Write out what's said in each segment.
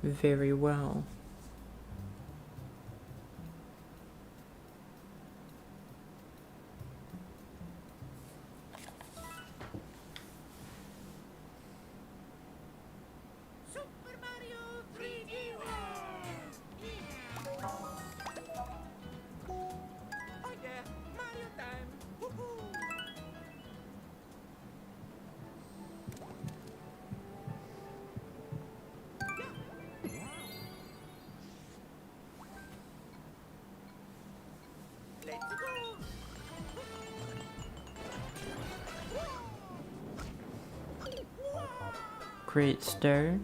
very well. Super Mario 3D World! Oh yeah, Mario time! Woohoo! Let's go! Great start.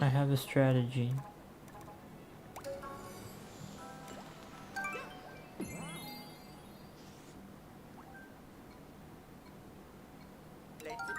I have a strategy. Let's go!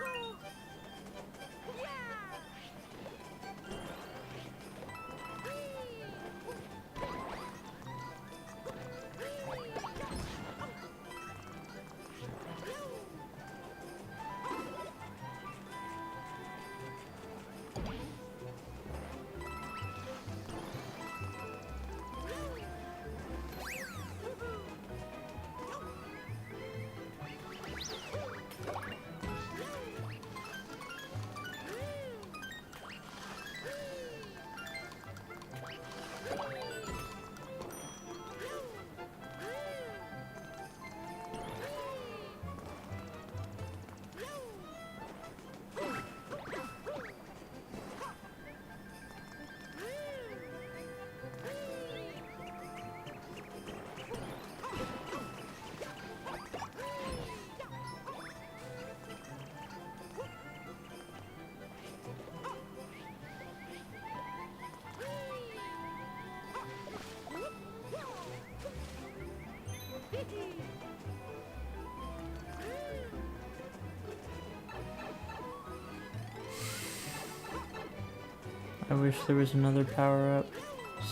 I wish there was another power-up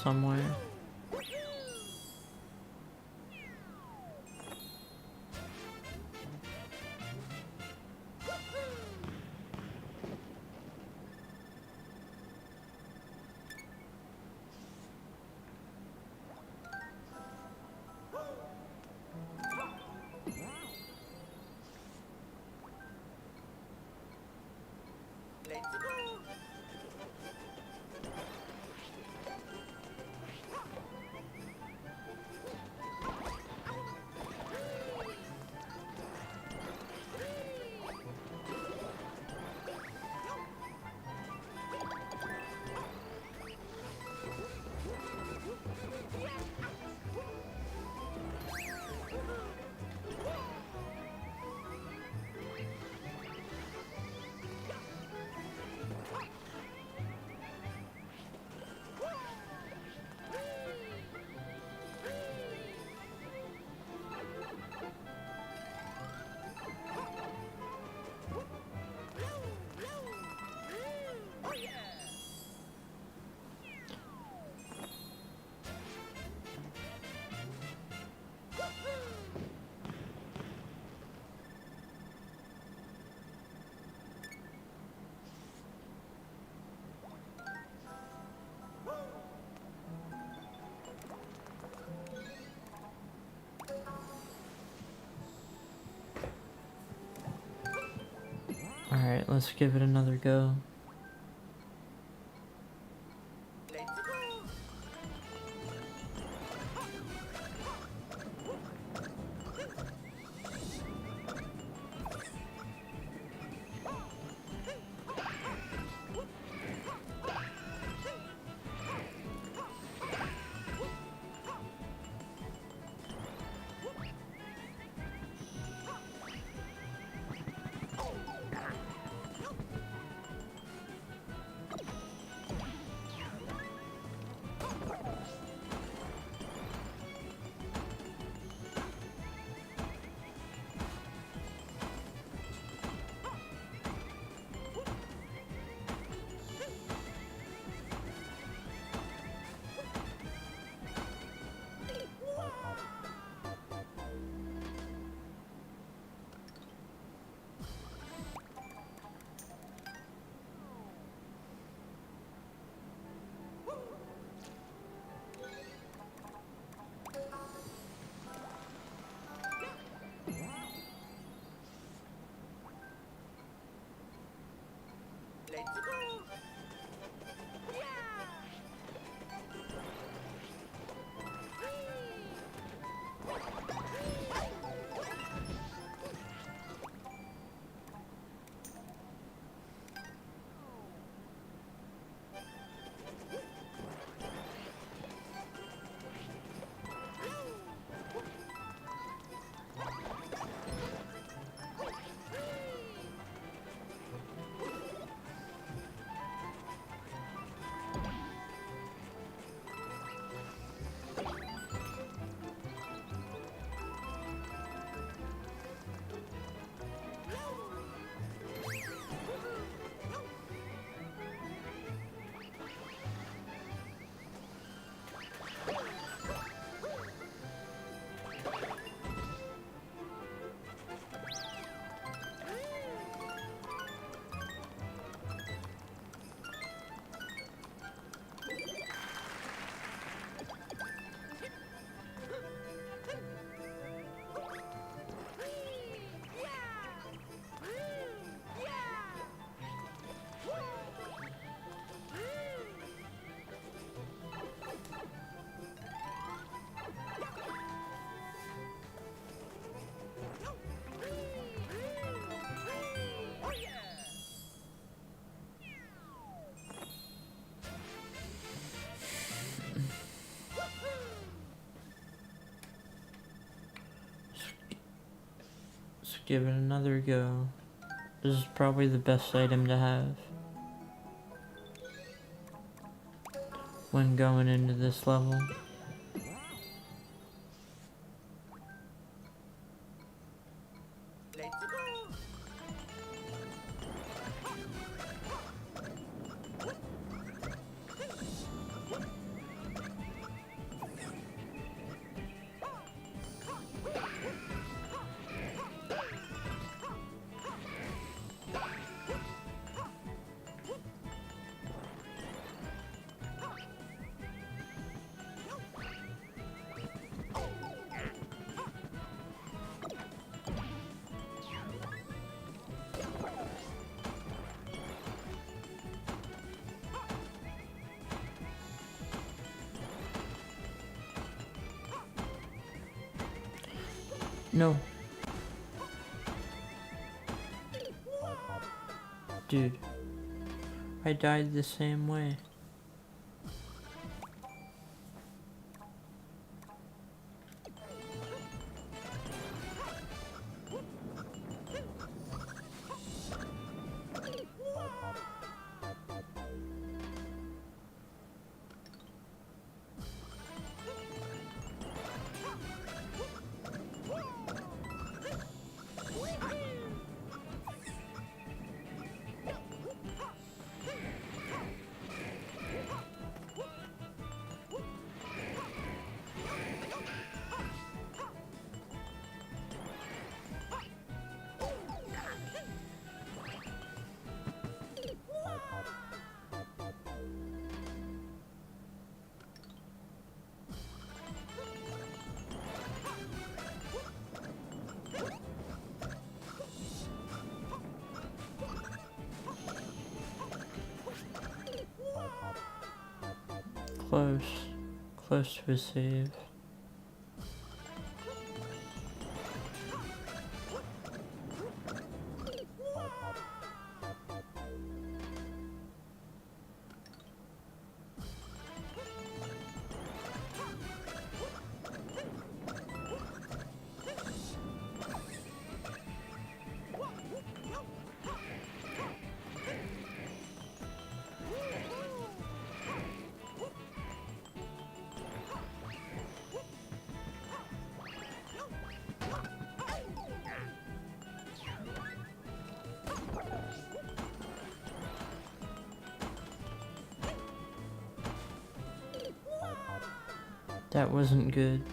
somewhere. Let's go! Let's give it another go. Let's go. Let's go. Let's give it another go. This is probably the best item to have when going into this level. Let's go. No. Dude, I died the same way. close. Close to a save. That wasn't good.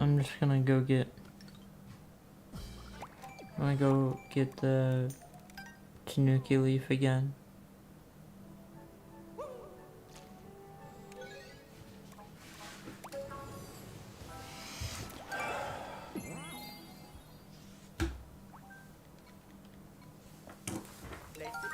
I'm just gonna go get... I'm gonna go get the Tanuki leaf again. Let's go.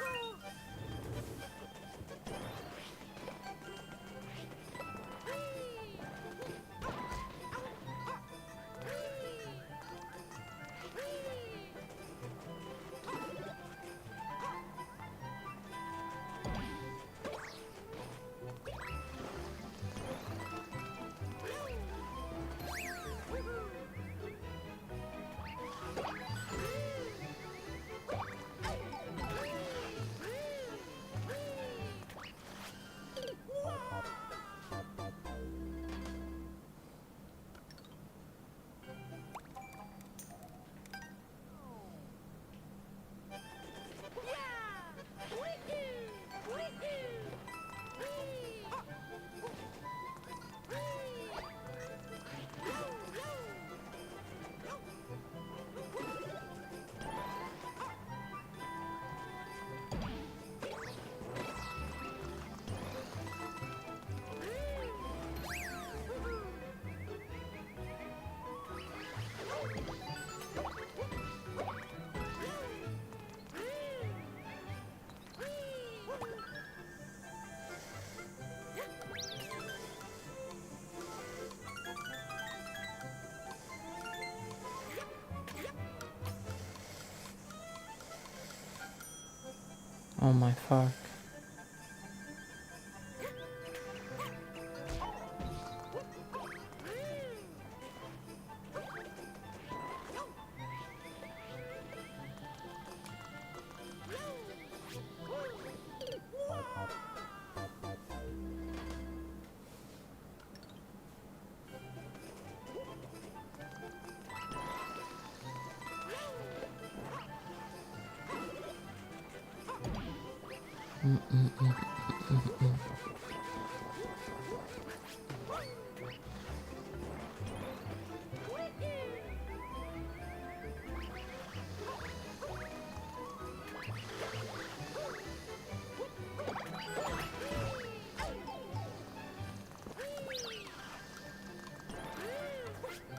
Oh my fuck.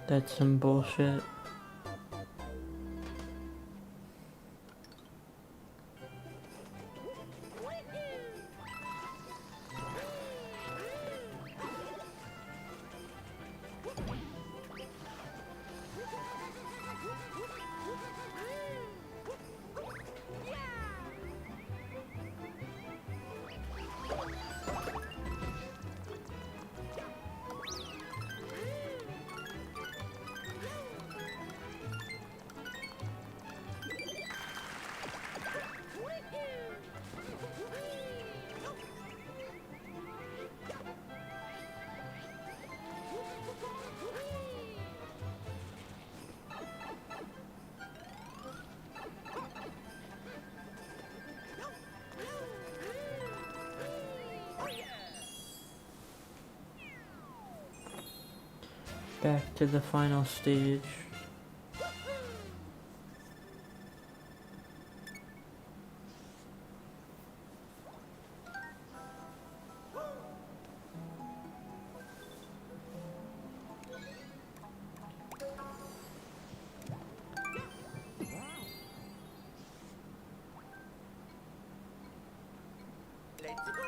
That's some bullshit. back to the final stage. Let's go.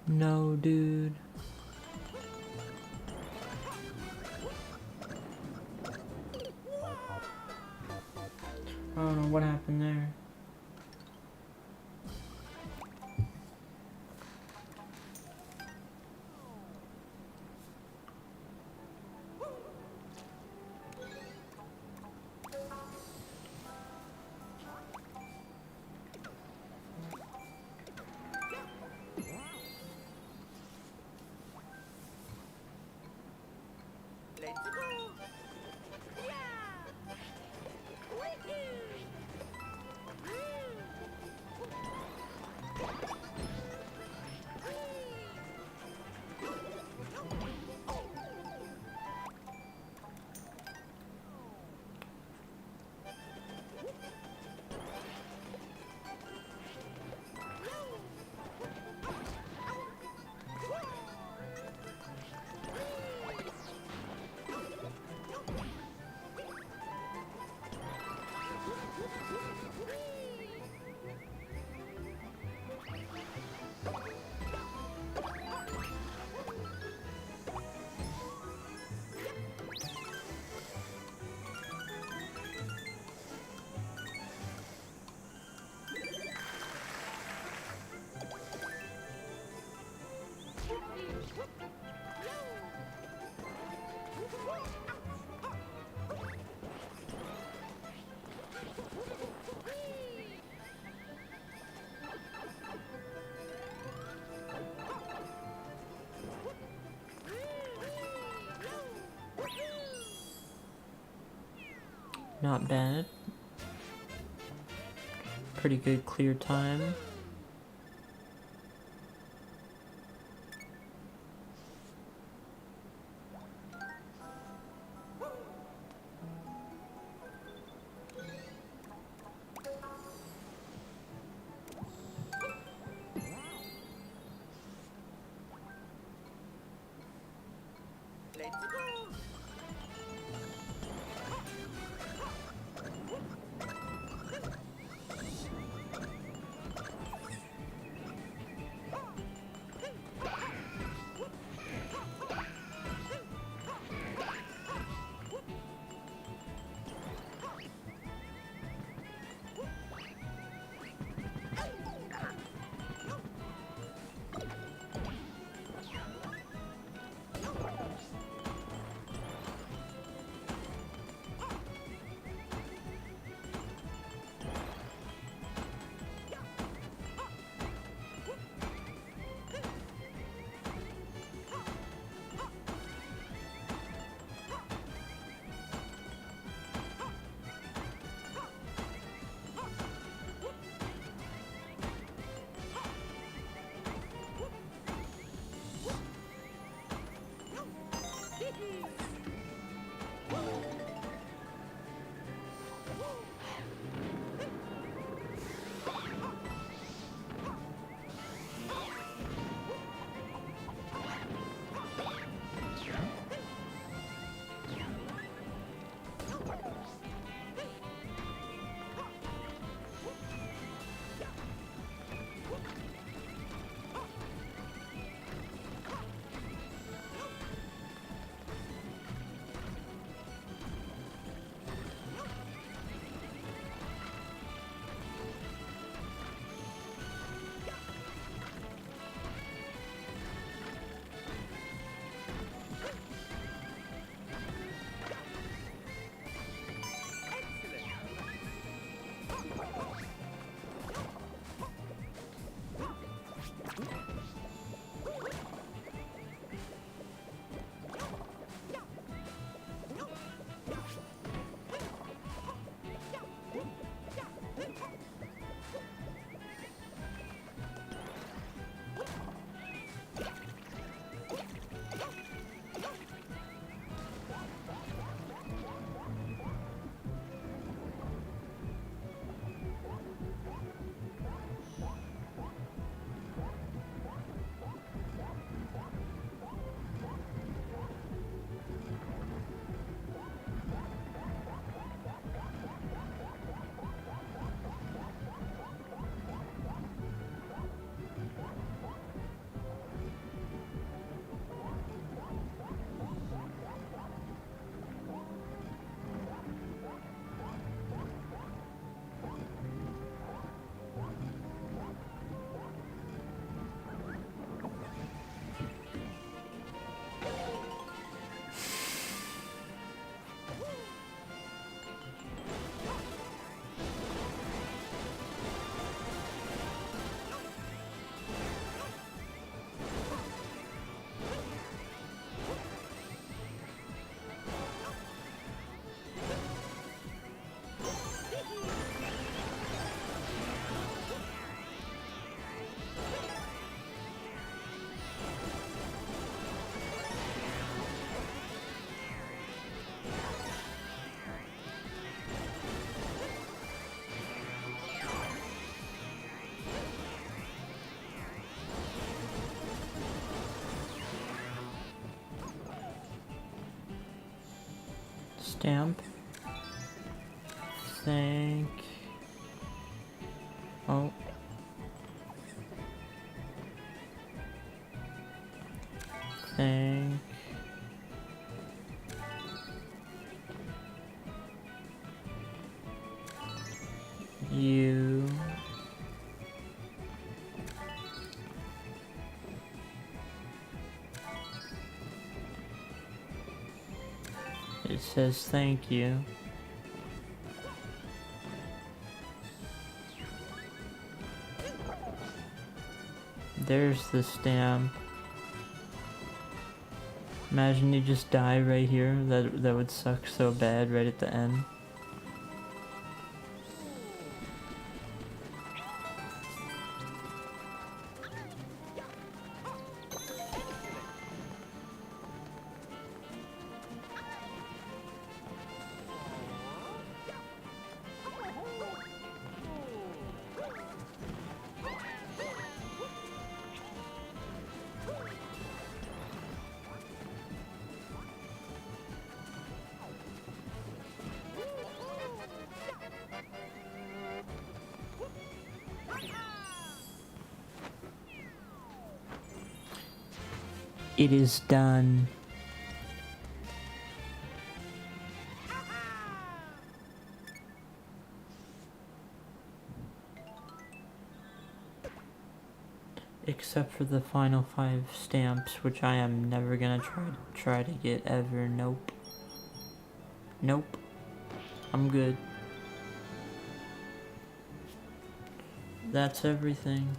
No, dude. I don't know what happened there. Let's go. Yeah. Woohoo. Not bad. Pretty good clear time. Let's go. Stamp. Thank. Oh. Thank you. It says thank you. There's the stamp. Imagine you just die right here. That would suck so bad right at the end. It is done. Except for the final 5 stamps, which I am never gonna try to get ever. Nope. Nope. I'm good. That's everything.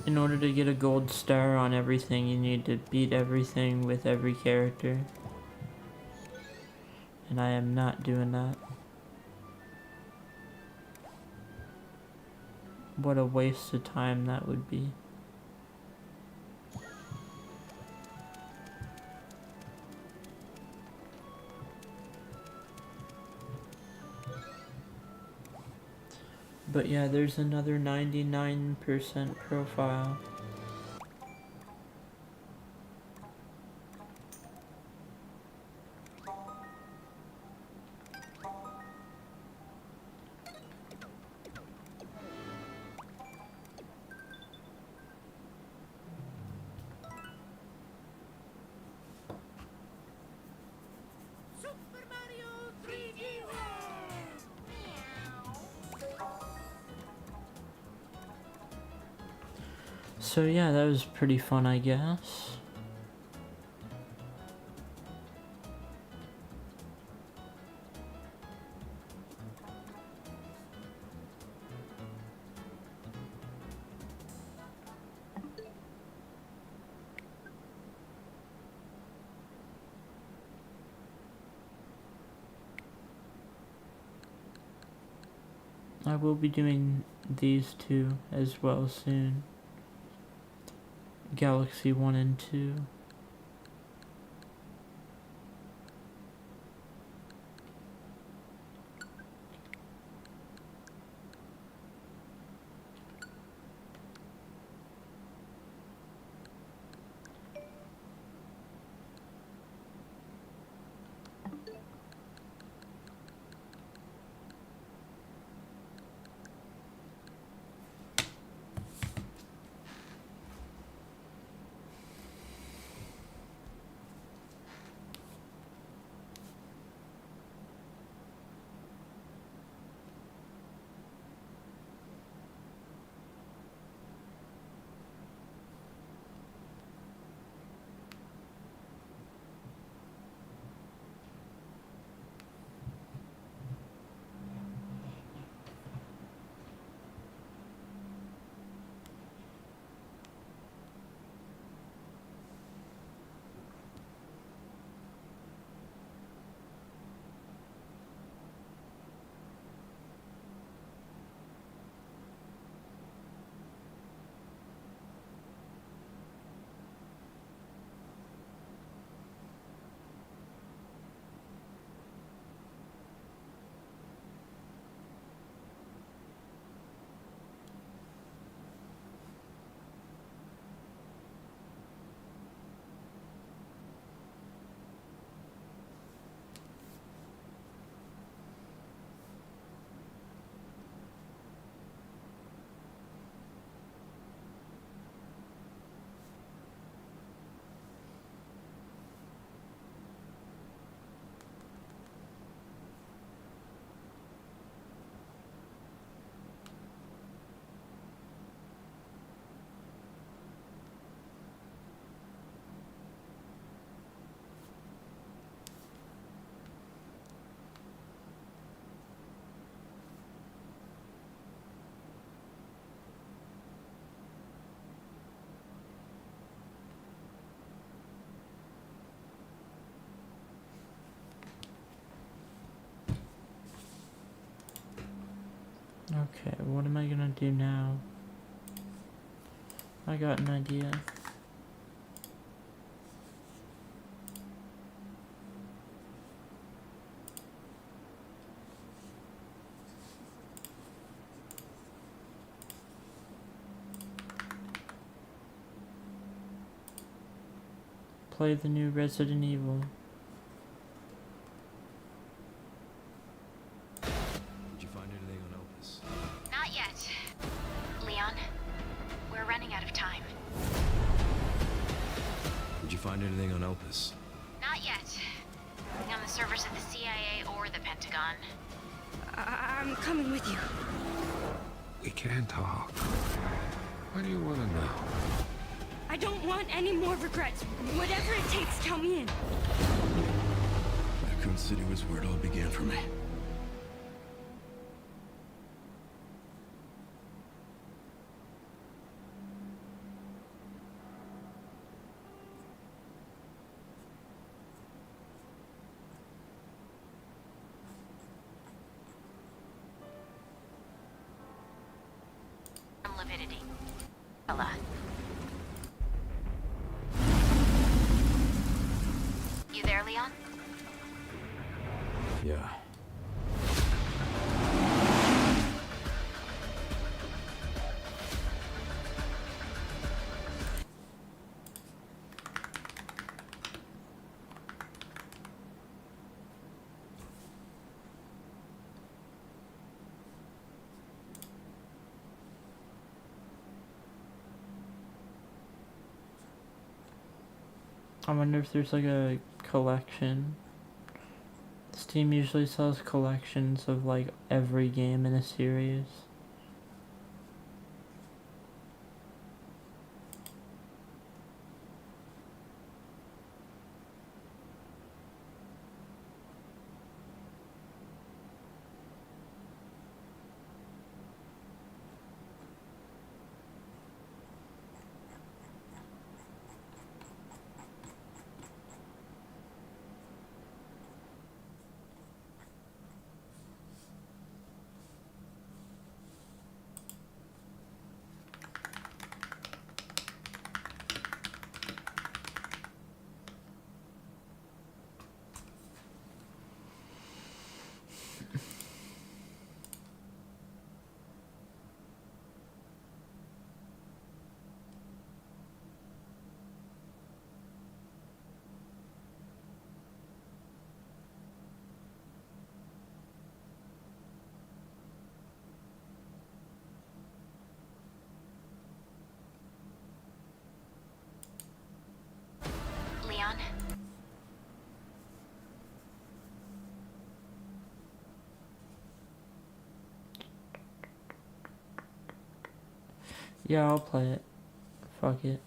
In order to get a gold star on everything, you need to beat everything with every character. And I am not doing that. What a waste of time that would be. But yeah, there's another 99% profile. Super Mario 3D World! So yeah, that was pretty fun, I guess. I will be doing these two as well soon. Galaxy 1 and 2. Okay, what am I gonna do now? I got an idea. play the new Resident Evil. Did you find anything on Opus? Not yet. Leon, we're running out of time. Did you find anything on Opus? Not yet. Nothing on the servers of the CIA or the Pentagon. I'm coming with you. We can't talk. What do you want to know? I don't want any more regrets. Whatever it takes, count me in. Raccoon City was where it all began for me. Lividity. Ella. You there, Leon? Yeah. I wonder if there's like a collection. Steam usually sells collections of like every game in a series. Leon? Yeah, I'll play it. Fuck it.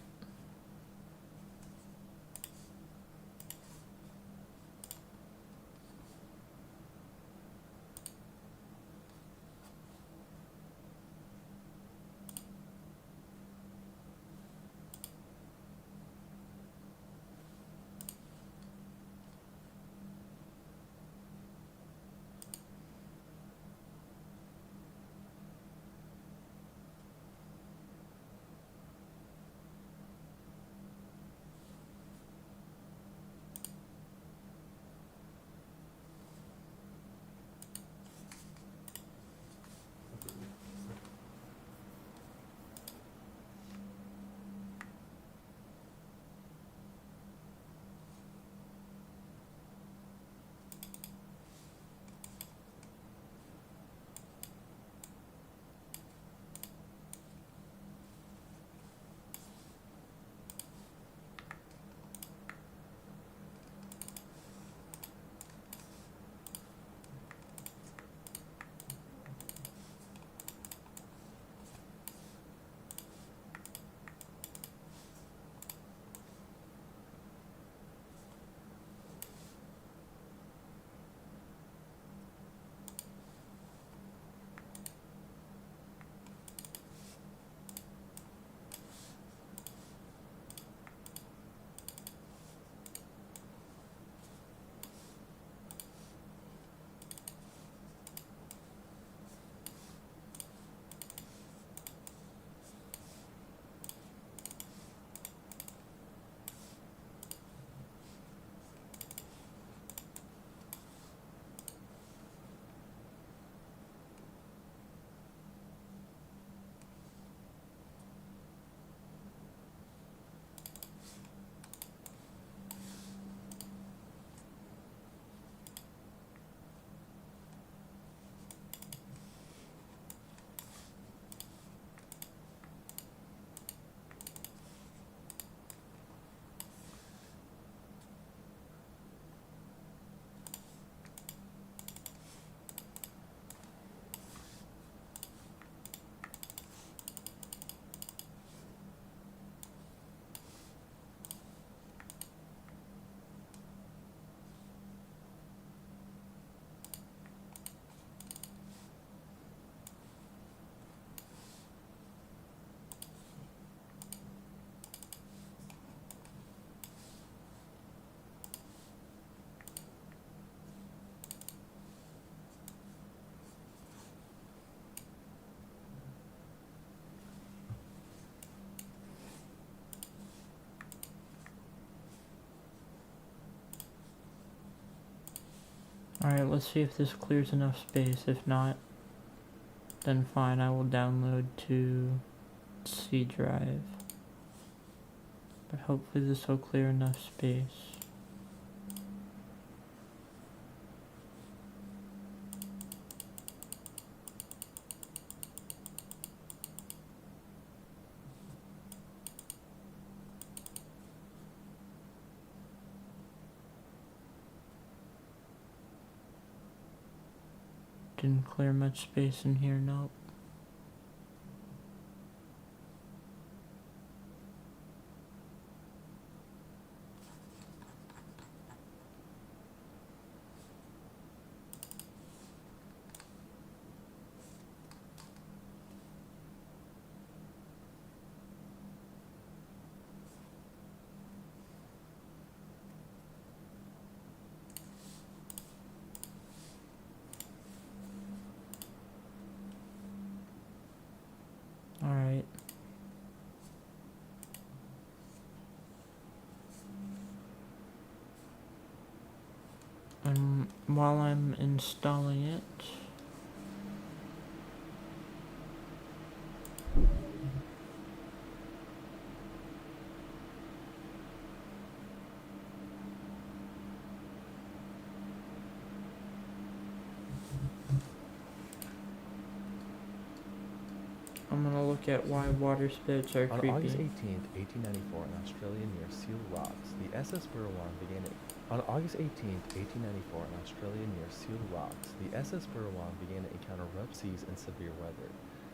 Alright, let's see if this clears enough space. If not, then fine, I will download to C drive. But hopefully this will clear enough space. Didn't clear much space in here, nope. Alright. While I'm installing it, I'm gonna look at why water spouts are On creepy. August 18th, 1894, in Australia near Seal Rocks, the SS Burwan began it. On August 18th, 1894, in Australia near Seal Rocks, the SS Burwan began to encounter rough seas and severe weather.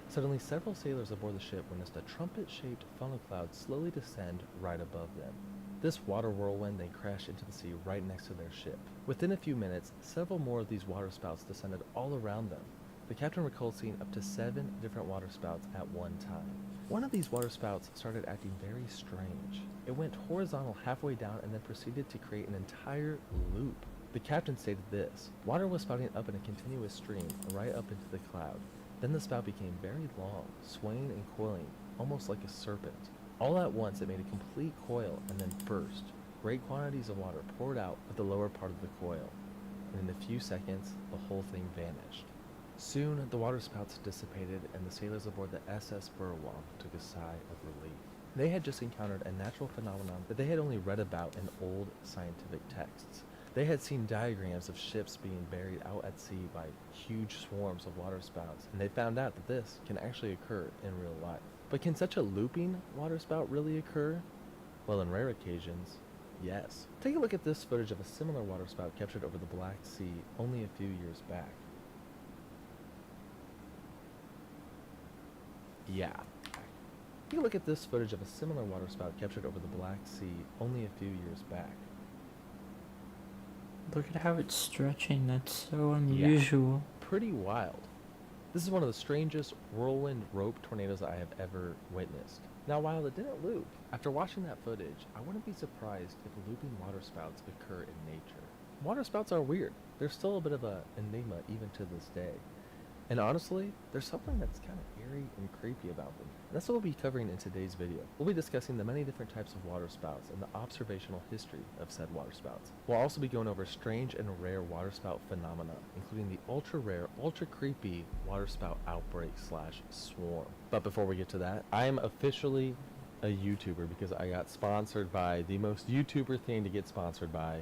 Suddenly, several sailors aboard the ship witnessed a trumpet-shaped funnel cloud slowly descend right above them. This water whirlwind then crashed into the sea right next to their ship. Within a few minutes, several more of these water spouts descended all around them. The captain recalled seeing up to 7 different water spouts at one time. One of these water spouts started acting very strange. It went horizontal halfway down and then proceeded to create an entire loop. The captain stated this: water was spouting up in a continuous stream right up into the cloud. Then the spout became very long, swaying and coiling, almost like a serpent. All at once it made a complete coil and then burst. Great quantities of water poured out of the lower part of the coil, and in a few seconds the whole thing vanished. Soon, the water spouts dissipated, and the sailors aboard the SS Burwan took a sigh of relief. They had just encountered a natural phenomenon that they had only read about in old scientific texts. They had seen diagrams of ships being buried out at sea by huge swarms of water spouts, and they found out that this can actually occur in real life. But can such a looping water spout really occur? Well, in rare occasions, yes. Take a loop at this footage of a similar water spout captured over the Black Sea only a few years back. Yeah. Take a look at this footage of a similar water spout captured over the Black Sea only a few years back. Look at how it's stretching, that's so unusual. Yeah, pretty wild. This is one of the strangest whirlwind rope tornadoes I have ever witnessed. Now, while it didn't loop, after watching that footage, I wouldn't be surprised if looping water spouts occur in nature. Water spouts are weird. They're still a bit of an enigma even to this day. And honestly, there's something that's kind of eerie and creepy about them. And that's what we'll be covering in today's video. We'll be discussing the many different types of water spouts and the observational history of said water spouts. We'll also be going over strange and rare water spout phenomena, including the ultra rare, ultra creepy water spout outbreak / swarm. But before we get to that, I am officially a YouTuber because I got sponsored by the most YouTuber thing to get sponsored by,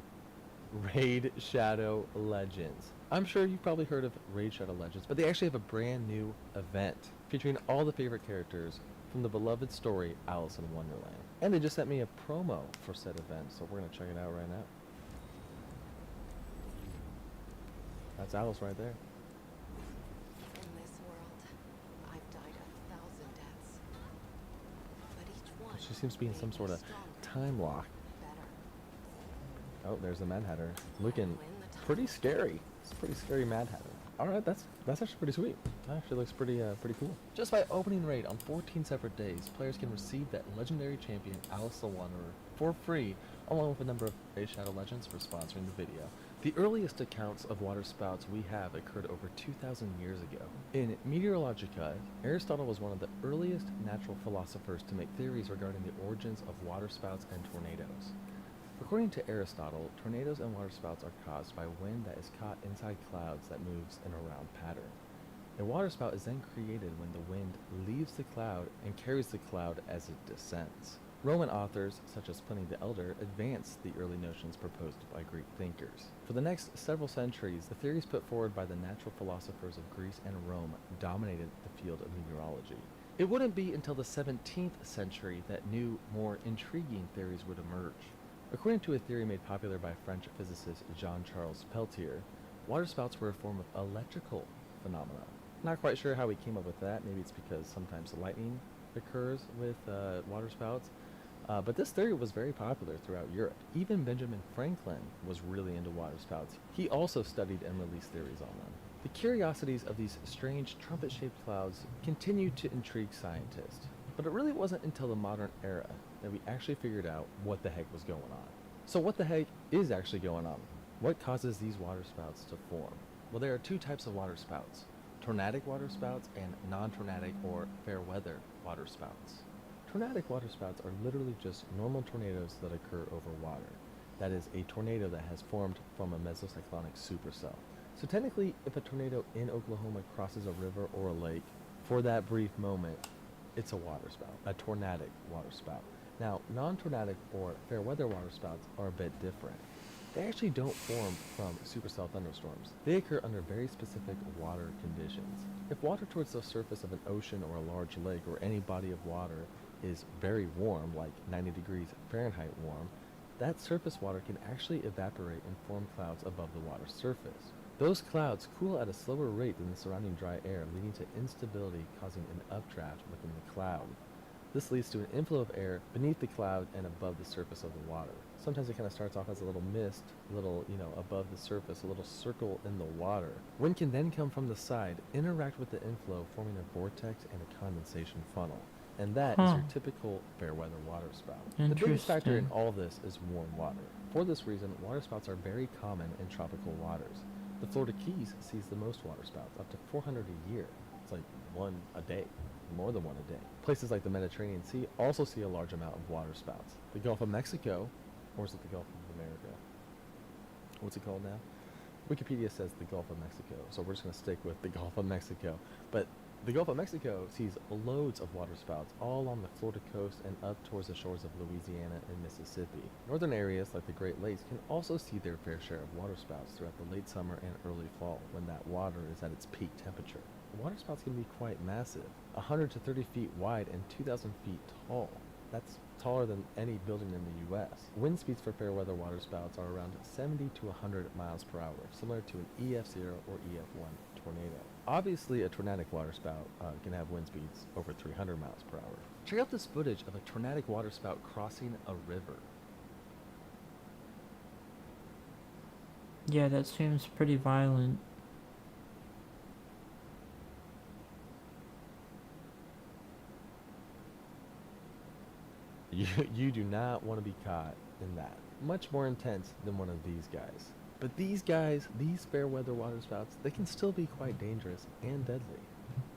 Raid Shadow Legends. I'm sure you've probably heard of Raid Shadow Legends, but they actually have a brand new event featuring all the favorite characters from the beloved story Alice in Wonderland. And they just sent me a promo for said event, so we're going to check it out right now. That's Alice right there. In this world, I've died 1,000 deaths. But each one She seems to be in some made sort me of stronger, time lock. better. Oh, there's the Mad Hatter. Looking pretty scary. It's a pretty scary Mad Hatter. Alright, that's actually pretty sweet. That actually looks pretty cool. Just by opening raid on 14 separate days, players can receive that legendary champion Alice the Wanderer for free, along with a number of Raid Shadow Legends for sponsoring the video. The earliest accounts of water spouts we have occurred over 2,000 years ago. In Meteorologica, Aristotle was one of the earliest natural philosophers to make theories regarding the origins of water spouts and tornadoes. According to Aristotle, tornadoes and waterspouts are caused by wind that is caught inside clouds that moves in a round pattern. A waterspout is then created when the wind leaves the cloud and carries the cloud as it descends. Roman authors, such as Pliny the Elder, advanced the early notions proposed by Greek thinkers. For the next several centuries, the theories put forward by the natural philosophers of Greece and Rome dominated the field of meteorology. It wouldn't be until the 17th century that new, more intriguing theories would emerge. According to a theory made popular by French physicist Jean-Charles Peltier, waterspouts were a form of electrical phenomena. Not quite sure how he came up with that. Maybe it's because sometimes lightning occurs with waterspouts. But this theory was very popular throughout Europe. Even Benjamin Franklin was really into waterspouts. He also studied and released theories on them. The curiosities of these strange trumpet-shaped clouds continued to intrigue scientists. But it really wasn't until the modern era that we actually figured out what the heck was going on. So what the heck is actually going on? What causes these waterspouts to form? Well, there are two types of waterspouts: tornadic waterspouts and non-tornadic or fair weather waterspouts. Tornadic waterspouts are literally just normal tornadoes that occur over water. That is, a tornado that has formed from a mesocyclonic supercell. So technically, if a tornado in Oklahoma crosses a river or a lake, for that brief moment, it's a waterspout, a tornadic waterspout. Now, non-tornadic or fair weather waterspouts are a bit different. They actually don't form from supercell thunderstorms. They occur under very specific water conditions. If water towards the surface of an ocean or a large lake or any body of water is very warm, like 90 degrees Fahrenheit warm, that surface water can actually evaporate and form clouds above the water's surface. Those clouds cool at a slower rate than the surrounding dry air, leading to instability, causing an updraft within the cloud. This leads to an inflow of air beneath the cloud and above the surface of the water. Sometimes it kind of starts off as a little mist, above the surface, a little circle in the water. Wind can then come from the side, interact with the inflow, forming a vortex and a condensation funnel. And that is your typical fair weather waterspout. The biggest factor in all this is warm water. For this reason, waterspouts are very common in tropical waters. The Florida Keys sees the most waterspouts, up to 400 a year. It's like one a day, more than one a day. Places like the Mediterranean Sea also see a large amount of waterspouts. The Gulf of Mexico, or is it the Gulf of America? What's it called now? Wikipedia says the Gulf of Mexico, so we're just going to stick with the Gulf of Mexico. But the Gulf of Mexico sees loads of waterspouts all along the Florida coast and up towards the shores of Louisiana and Mississippi. Northern areas like the Great Lakes can also see their fair share of waterspouts throughout the late summer and early fall when that water is at its peak temperature. Waterspouts can be quite massive, 100 to 30 feet wide and 2,000 feet tall. That's taller than any building in the U.S. Wind speeds for fair weather waterspouts are around 70 to 100 miles per hour, similar to an EF0 or EF1 tornado. Obviously, a tornadic waterspout can have wind speeds over 300 miles per hour. Check out this footage of a tornadic waterspout crossing a river. Yeah, that seems pretty violent. You do not want to be caught in that. Much more intense than one of these guys. But these guys, these fair weather waterspouts, they can still be quite dangerous and deadly.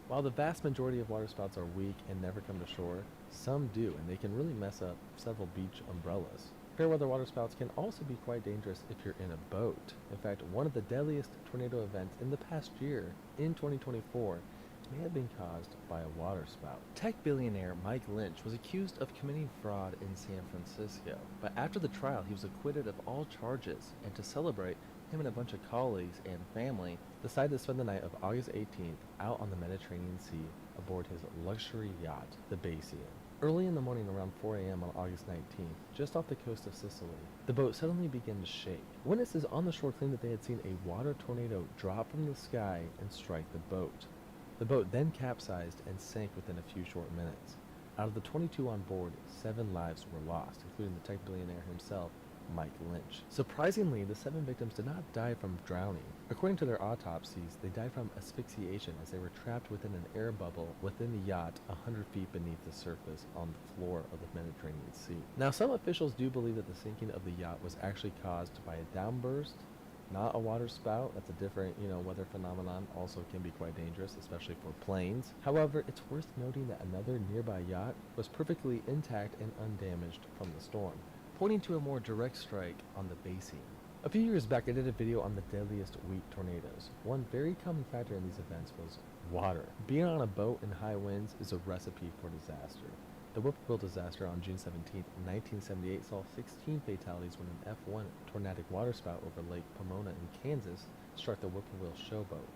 While the vast majority of waterspouts are weak and never come to shore, some do, and they can really mess up several beach umbrellas. Fair weather waterspouts can also be quite dangerous if you're in a boat. In fact, one of the deadliest tornado events in the past year, in 2024, may have been caused by a waterspout. Tech billionaire Mike Lynch was accused of committing fraud in San Francisco, but after the trial he was acquitted of all charges, and to celebrate, him and a bunch of colleagues and family decided to spend the night of August 18th out on the Mediterranean Sea aboard his luxury yacht, the Bayesian. Early in the morning around 4 a.m. on August 19th, just off the coast of Sicily, the boat suddenly began to shake. Witnesses on the shore claimed that they had seen a water tornado drop from the sky and strike the boat. The boat then capsized and sank within a few short minutes. Out of the 22 on board, 7 lives were lost, including the tech billionaire himself, Mike Lynch. Surprisingly, the 7 victims did not die from drowning. According to their autopsies, they died from asphyxiation as they were trapped within an air bubble within the yacht 100 feet beneath the surface on the floor of the Mediterranean Sea. Now, some officials do believe that the sinking of the yacht was actually caused by a downburst, not a water spout. That's a different, weather phenomenon. Also can be quite dangerous, especially for planes. However, it's worth noting that another nearby yacht was perfectly intact and undamaged from the storm. pointing to a more direct strike on the basing. A few years back, I did a video on the deadliest weak tornadoes. One very common factor in these events was water. Being on a boat in high winds is a recipe for disaster. The Whippoorwill disaster on June 17, 1978 saw 16 fatalities when an F1 tornadic waterspout over Lake Pomona in Kansas struck the Whippoorwill showboat,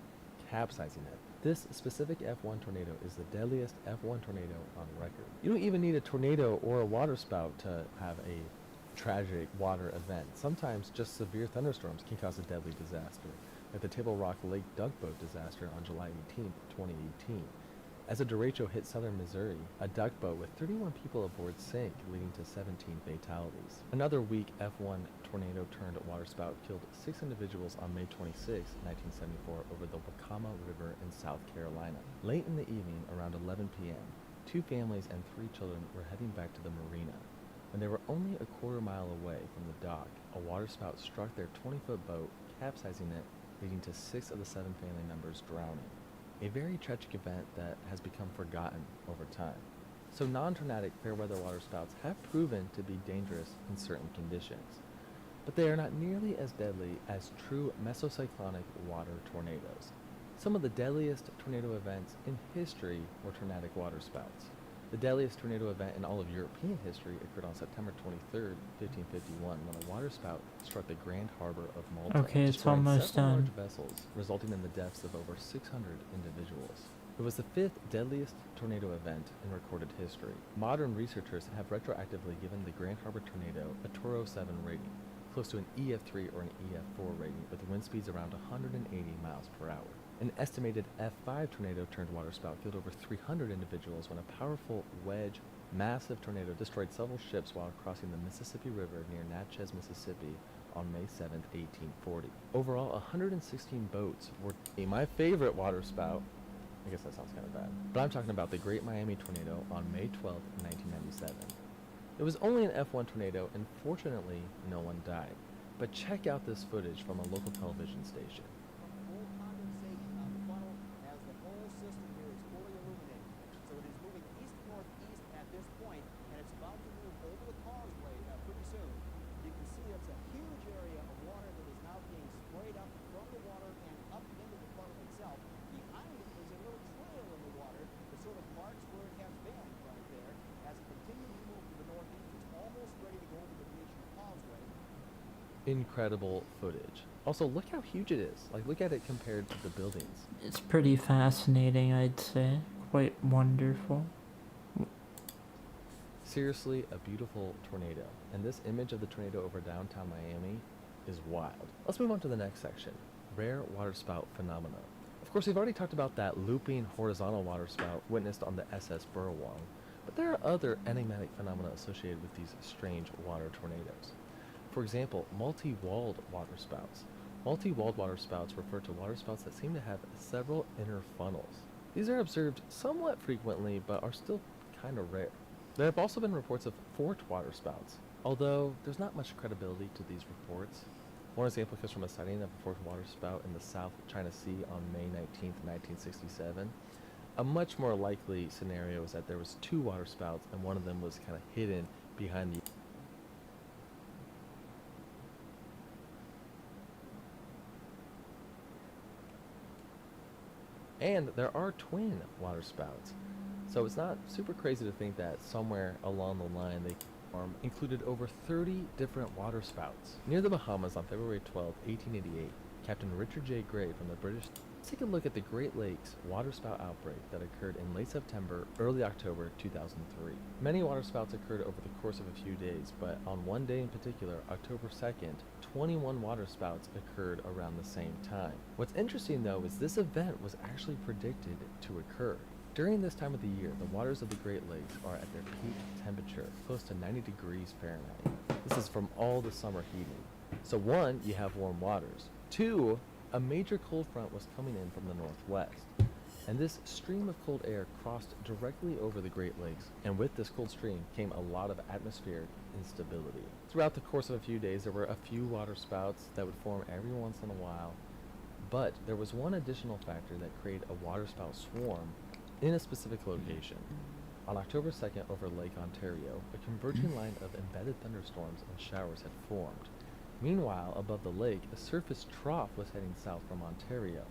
capsizing it. This specific F1 tornado is the deadliest F1 tornado on record. You don't even need a tornado or a waterspout to have a tragic water event. Sometimes just severe thunderstorms can cause a deadly disaster, like the Table Rock Lake Duckboat disaster on July 18, 2018. As a derecho hit southern Missouri, a duckboat with 31 people aboard sank, leading to 17 fatalities. Another weak F1 tornado turned waterspout killed 6 individuals on May 26, 1974 over the Wakama River in South Carolina. Late in the evening, around 11 p.m., 2 families and 3 children were heading back to the marina. When they were only a quarter-mile away from the dock, a waterspout struck their 20-foot boat, capsizing it, leading to 6 of the 7 family members drowning. A very tragic event that has become forgotten over time. So non-tornadic fair-weather waterspouts have proven to be dangerous in certain conditions, but they are not nearly as deadly as true mesocyclonic water tornadoes. Some of the deadliest tornado events in history were tornadic waterspouts. The deadliest tornado event in all of European history occurred on September 23, 1551, when a waterspout struck the Grand Harbor of Malta, Okay, it's destroying almost several done. large vessels, resulting in the deaths of over 600 individuals. It was the 5th deadliest tornado event in recorded history. Modern researchers have retroactively given the Grand Harbor tornado a Toro 7 rating, close to an EF3 or an EF4 rating, with wind speeds around 180 miles per hour. An estimated F5 tornado turned waterspout killed over 300 individuals when a powerful wedge, massive tornado destroyed several ships while crossing the Mississippi River near Natchez, Mississippi on May 7, 1840. Overall, 116 boats were my favorite waterspout. I guess that sounds kind of bad. But I'm talking about the Great Miami Tornado on May 12, 1997. It was only an F1 tornado, and fortunately, no one died. But check out this footage from a local television station. Full condensation on the funnel as the whole system here is fully illuminated. So it is moving east-northeast at this point, and it's about to move over the causeway pretty soon. You can see it's a huge area of water that is now being sprayed up from the water and up into the funnel itself. Behind it is a little trail in the water that sort of marks where it has been right there. As it continues to move to the northeast, it's almost ready to go over the Venetian causeway. Incredible footage. Also, look how huge it is. Like, look at it compared to the buildings. It's pretty fascinating, I'd say. Quite wonderful. Seriously, a beautiful tornado. And this image of the tornado over downtown Miami is wild. Let's move on to the next section. Rare waterspout phenomena. Of course, we've already talked about that looping horizontal waterspout witnessed on the SS Burrowong, but there are other enigmatic phenomena associated with these strange water tornadoes. For example, multi-walled waterspouts. Multi-walled waterspouts refer to waterspouts that seem to have several inner funnels. These are observed somewhat frequently, but are still kind of rare. There have also been reports of forked waterspouts, although there's not much credibility to these reports. One example comes from a sighting of a forked waterspout in the South China Sea on May 19, 1967. A much more likely scenario is that there was 2 waterspouts and one of them was kind of hidden behind the And there are twin waterspouts. So it's not super crazy to think that somewhere along the line they included over 30 different waterspouts. Near the Bahamas on February 12, 1888, Captain Richard J. Gray from the British. Let's take a look at the Great Lakes waterspout outbreak that occurred in late September, early October 2003. Many waterspouts occurred over the course of a few days, but on one day in particular, October 2nd, 21 waterspouts occurred around the same time. What's interesting though is this event was actually predicted to occur. During this time of the year, the waters of the Great Lakes are at their peak temperature, close to 90 degrees Fahrenheit. This is from all the summer heating. So 1, you have warm waters. 2, a major cold front was coming in from the northwest. And this stream of cold air crossed directly over the Great Lakes, and with this cold stream came a lot of atmospheric instability. Throughout the course of a few days, there were a few waterspouts that would form every once in a while, but there was one additional factor that created a waterspout swarm in a specific location. On October 2nd, over Lake Ontario, a converging line of embedded thunderstorms and showers had formed. Meanwhile, above the lake, a surface trough was heading south from Ontario.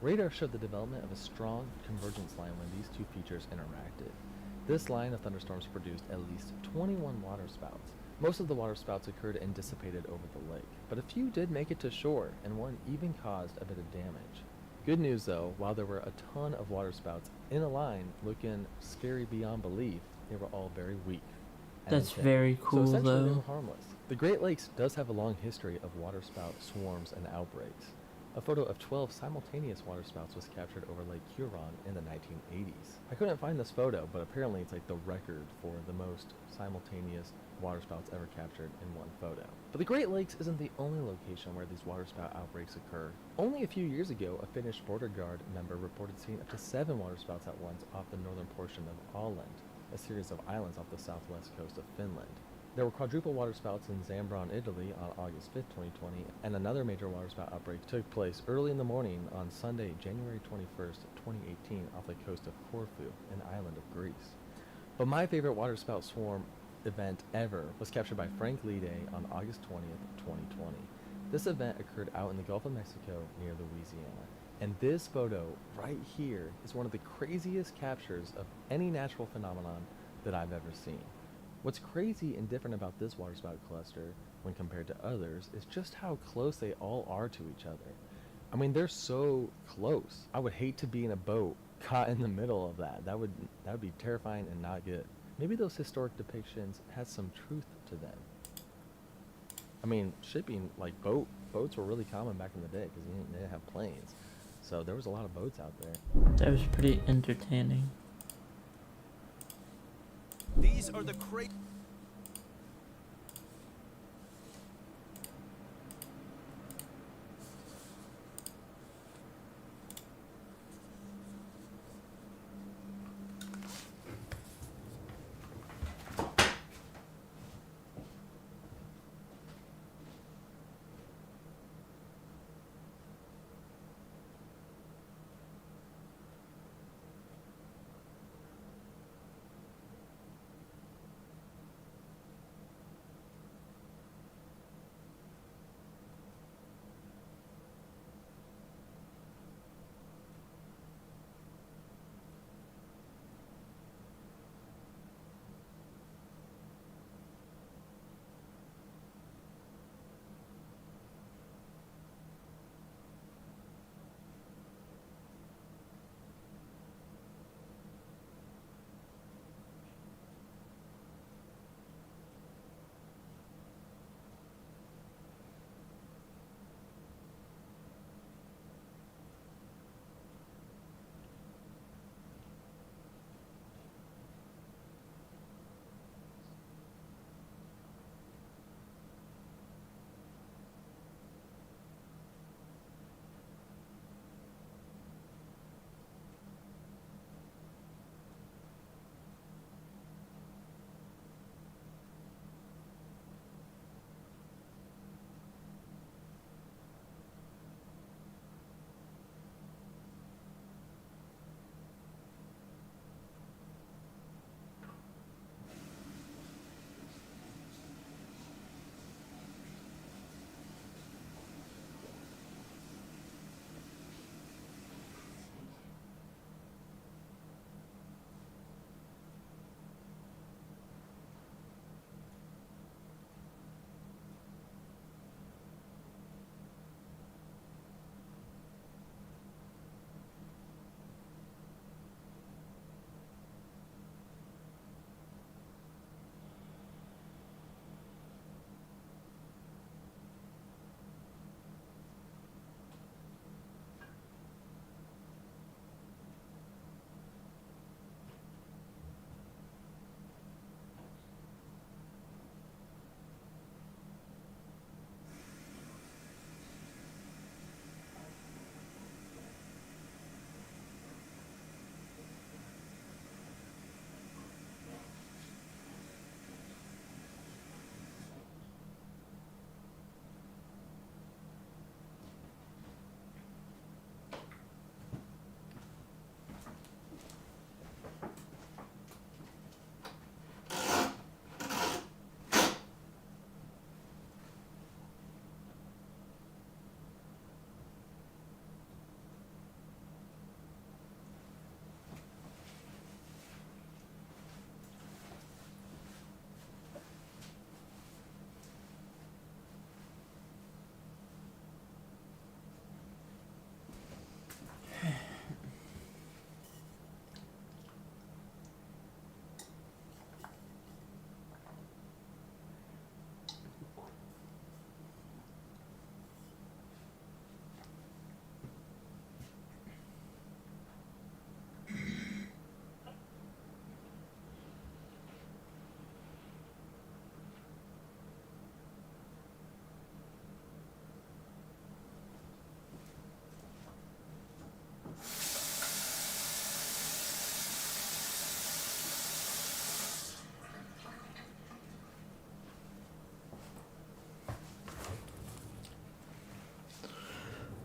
Radar showed the development of a strong convergence line when these two features interacted. This line of thunderstorms produced at least 21 waterspouts. Most of the waterspouts occurred and dissipated over the lake, but a few did make it to shore, and one even caused a bit of damage. Good news though, while there were a ton of waterspouts in a line looking scary beyond belief, they were all very weak. and That's thin. very cool, So essentially they though. were harmless. The Great Lakes does have a long history of waterspout swarms and outbreaks. A photo of 12 simultaneous waterspouts was captured over Lake Huron in the 1980s. I couldn't find this photo, but apparently it's like the record for the most simultaneous waterspouts ever captured in one photo. But the Great Lakes isn't the only location where these waterspout outbreaks occur. Only a few years ago, a Finnish border guard member reported seeing up to 7 waterspouts at once off the northern portion of Åland, a series of islands off the southwest coast of Finland. There were quadruple waterspouts in Zambron, Italy on August 5, 2020, and another major waterspout outbreak took place early in the morning on Sunday, January 21st, 2018, off the coast of Corfu, an island of Greece. But my favorite waterspout swarm event ever was captured by Frank Lede on August 20th, 2020. This event occurred out in the Gulf of Mexico near Louisiana. And this photo right here is one of the craziest captures of any natural phenomenon that I've ever seen. What's crazy and different about this waterspout cluster when compared to others is just how close they all are to each other. I mean, they're so close. I would hate to be in a boat caught in the middle of that. That would be terrifying and not good. Maybe those historic depictions has some truth to them. I mean, shipping, like boats were really common back in the day because they didn't have planes. So there was a lot of boats out there. That was pretty entertaining. These are the crazy.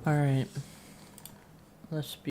Alright. Let's be